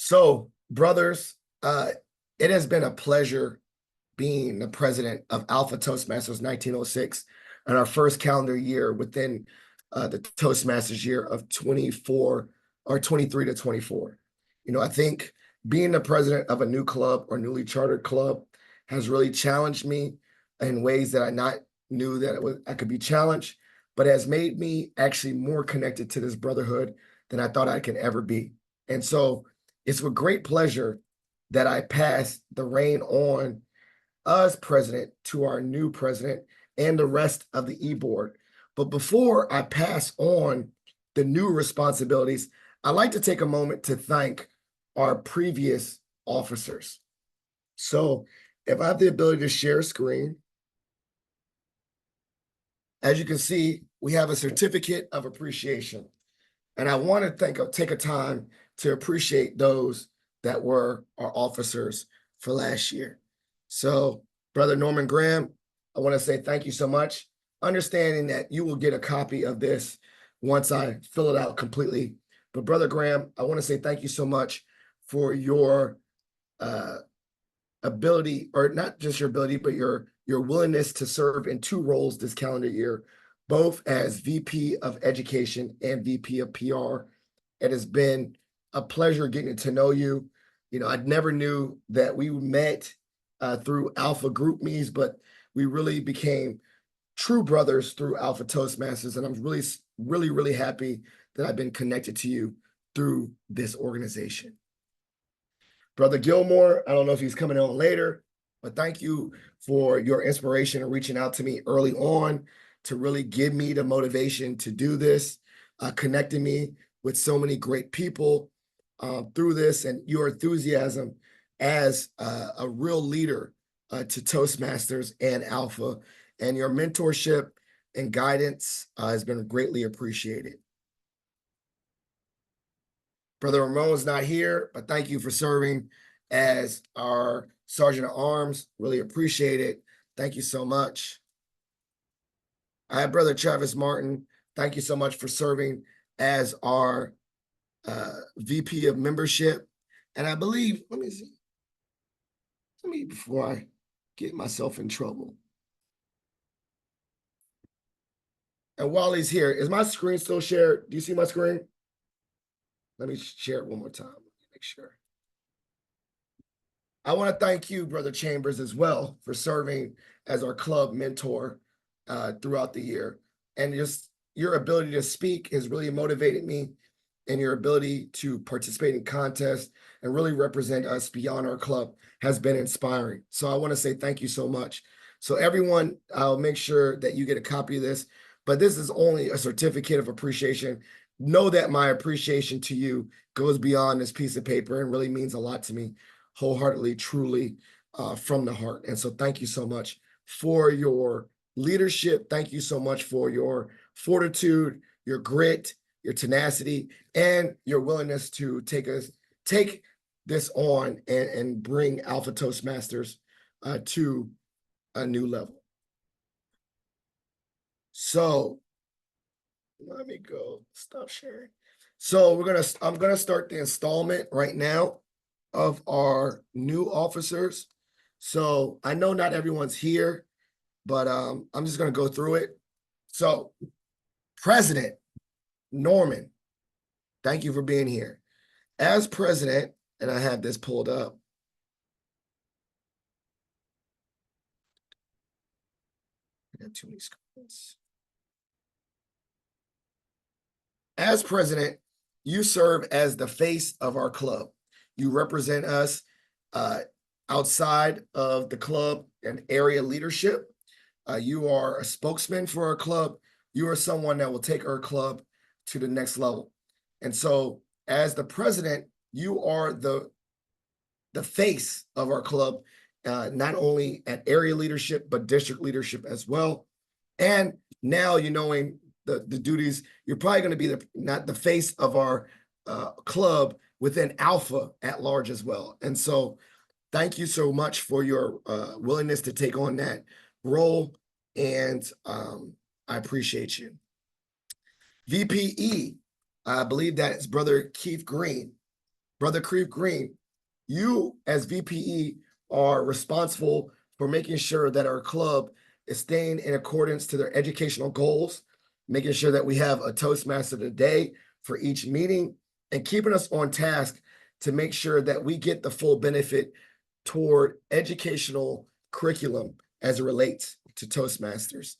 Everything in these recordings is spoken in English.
So, brothers, it has been a pleasure being the president of Alpha Toastmasters 1906 and our first calendar year within the Toastmasters year of 24 or 23 to 24. I think being the president of a new club or newly chartered club has really challenged me in ways that I not knew that I could be challenged, but has made me actually more connected to this brotherhood than I thought I could ever be. And so it's with great pleasure that I pass the reign on as president to our new president and the rest of the e-board. But before I pass on the new responsibilities, I'd like to take a moment to thank our previous officers. So if I have the ability to share screen, as you can see, we have a certificate of appreciation. And I want to take a time to appreciate those that were our officers for last year. So, Brother Norman Graham, I want to say thank you so much. Understanding that you will get a copy of this once I fill it out completely. But Brother Graham, I want to say thank you so much for your ability, or not just your ability, but your willingness to serve in two roles this calendar year, both as VP of Education and VP of PR. It has been a pleasure getting to know you. I never knew that we met through Alpha Group Me's, but we really became true brothers through Alpha Toastmasters. And I'm really, really, really happy that I've been connected to you through this organization. Brother Gilmore, I don't know if he's coming on later, but thank you for your inspiration and reaching out to me early on to really give me the motivation to do this, connecting me with so many great people through this, and your enthusiasm as a real leader to Toastmasters and Alpha, and your mentorship and guidance has been greatly appreciated. Brother Ramon's not here, but thank you for serving as our Sergeant at Arms. Really appreciate it. Thank you so much. I have Brother Travis Martin. Thank you so much for serving as our VP of Membership. And I believe, let me see. Before I get myself in trouble. And while he's here, is my screen still shared? Do you see my screen? Let me share it one more time. Make sure. I want to thank you, Brother Chambers, as well, for serving as our club mentor throughout the year. And just your ability to speak has really motivated me, and your ability to participate in contests and really represent us beyond our club has been inspiring. So I want to say thank you so much. So everyone, I'll make sure that you get a copy of this, but this is only a certificate of appreciation. Know that my appreciation to you goes beyond this piece of paper and really means a lot to me, wholeheartedly, truly, from the heart. And so thank you so much for your leadership. Thank you so much for your fortitude, your grit, your tenacity, and your willingness to take this on and bring Alpha Toastmasters to a new level. So let me go stop sharing. So I'm gonna start the installment right now of our new officers. So I know not everyone's here, but I'm just gonna go through it. So President Norman, thank you for being here. As president, and I have this pulled up. I got too many screens. As president, you serve as the face of our club. You represent us outside of the club and area leadership. You are a spokesman for our club. You are someone that will take our club to the next level. And so as the president, you are the face of our club, not only at area leadership, but district leadership as well. And now, knowing the duties, you're probably going to be not the face of our club within Alpha at large as well. And so thank you so much for your willingness to take on that role. And I appreciate you. VPE, I believe that is Brother Keith Green. Brother Creep Green, you as VPE are responsible for making sure that our club is staying in accordance to their educational goals, making sure that we have a Toastmaster of the day for each meeting, and keeping us on task to make sure that we get the full benefit toward educational curriculum as it relates to Toastmasters.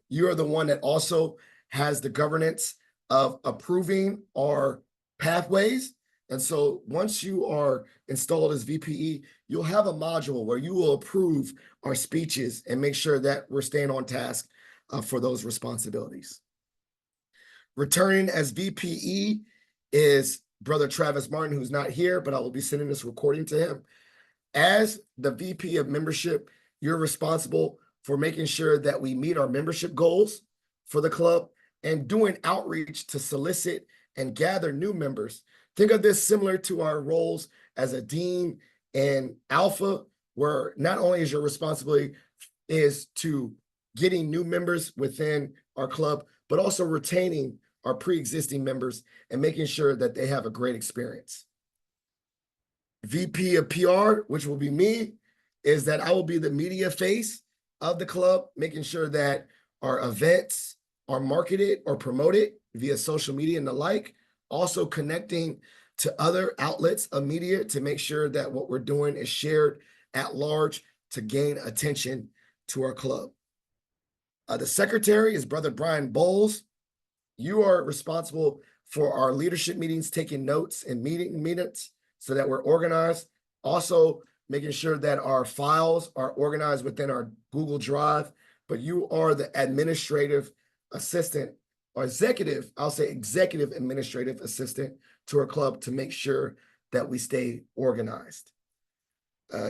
You are the one that also has the governance of approving our pathways. And so once you are installed as VPE, you'll have a module where you will approve our speeches and make sure that we're staying on task for those responsibilities. Returning as VPE is Brother Travis Martin, who's not here, but I will be sending this recording to him. As the VP of membership, you're responsible for making sure that we meet our membership goals for the club and doing outreach to solicit and gather new members. Think of this similar to our roles as a dean and alpha, where not only is your responsibility is to getting new members within our club, but also retaining our pre-existing members and making sure that they have a great experience. VP of PR, which will be me, is that I will be the media face of the club, making sure that our events are marketed or promoted via social media and the like, also connecting to other outlets of media to make sure that what we're doing is shared at large to gain attention to our club. The secretary is Brother Brian Bowles. You are responsible for our leadership meetings, taking notes and meeting minutes so that we're organized. Also making sure that our files are organized within our Google Drive, but you are the administrative assistant or executive, I'll say executive administrative assistant to our club to make sure that we stay organized.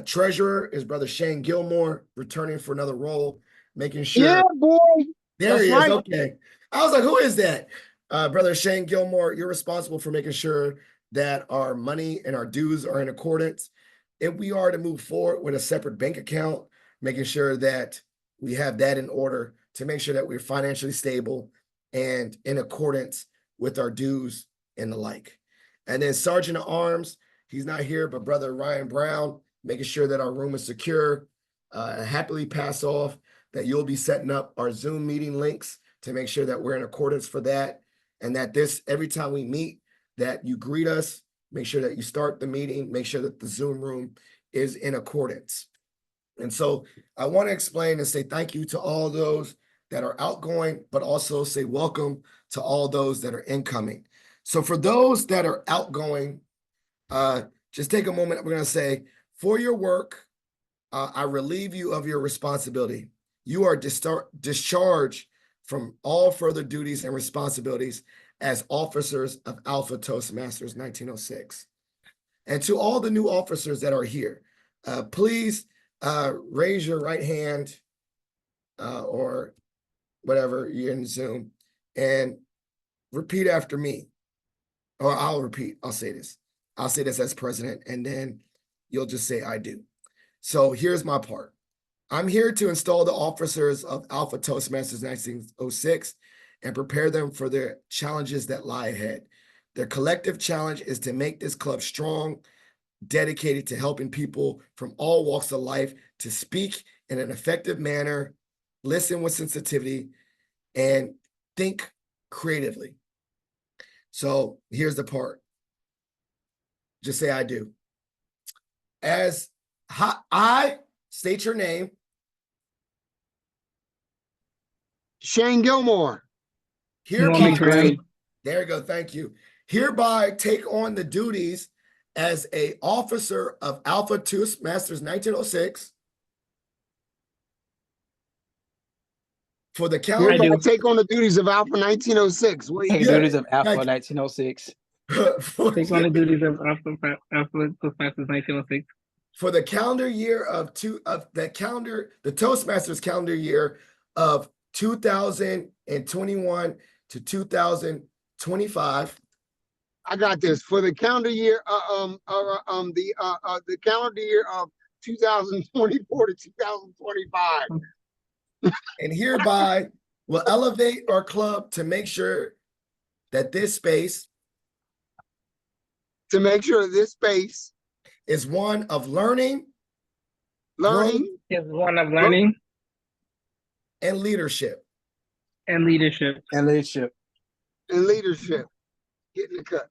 Treasurer is Brother Shane Gilmore, returning for another role, making sure. Yeah, boy. There he is. Okay. I was like, who is that? Brother Shane Gilmore, you're responsible for making sure that our money and our dues are in accordance. If we are to move forward with a separate bank account, making sure that we have that in order to make sure that we're financially stable and in accordance with our dues and the like. And then Sergeant at Arms, he's not here, but Brother Ryan Brown, making sure that our room is secure. Happily pass off that you'll be setting up our Zoom meeting links to make sure that we're in accordance for that. And that this, every time we meet, that you greet us, make sure that you start the meeting, make sure that the Zoom room is in accordance. And so I want to explain and say thank you to all those that are outgoing, but also say welcome to all those that are incoming. So for those that are outgoing, just take a moment. We're going to say, for your work, I relieve you of your responsibility. You are discharged from all further duties and responsibilities as officers of Alpha Toastmasters 1906. And to all the new officers that are here, please raise your right hand or whatever you're in Zoom and repeat after me. Or I'll repeat, I'll say this. I'll say this as president, and then you'll just say, I do. So here's my part. I'm here to install the officers of Alpha Toastmasters 1906 and prepare them for the challenges that lie ahead. Their collective challenge is to make this club strong, dedicated to helping people from all walks of life to speak in an effective manner, listen with sensitivity, and think creatively. So here's the part. Just say I do. As I state your name. Shane Gilmore. Hereby, there you go. Thank you. Hereby take on the duties as an officer of Alpha Toastmasters 1906 for the calendar. Hereby take on the duties of Alpha 1906. Duties of Alpha 1906. Take on the duties of Alpha Toastmasters 1906. For the calendar year of the Toastmasters calendar year of 2021 to 2025. I got this. For the calendar year, the calendar year of 2024 to 2025. And hereby will elevate our club to make sure that this space to make sure this space, is one of learning learning, Is one of learning and leadership. and leadership. And leadership. and leadership. Getting the cut.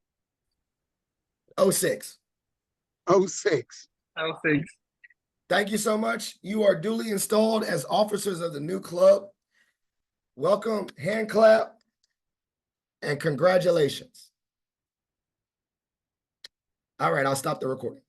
06. 06. 06. Thank you so much. You are duly installed as officers of the new club. Welcome, hand clap, and congratulations. All right, I'll stop the recording.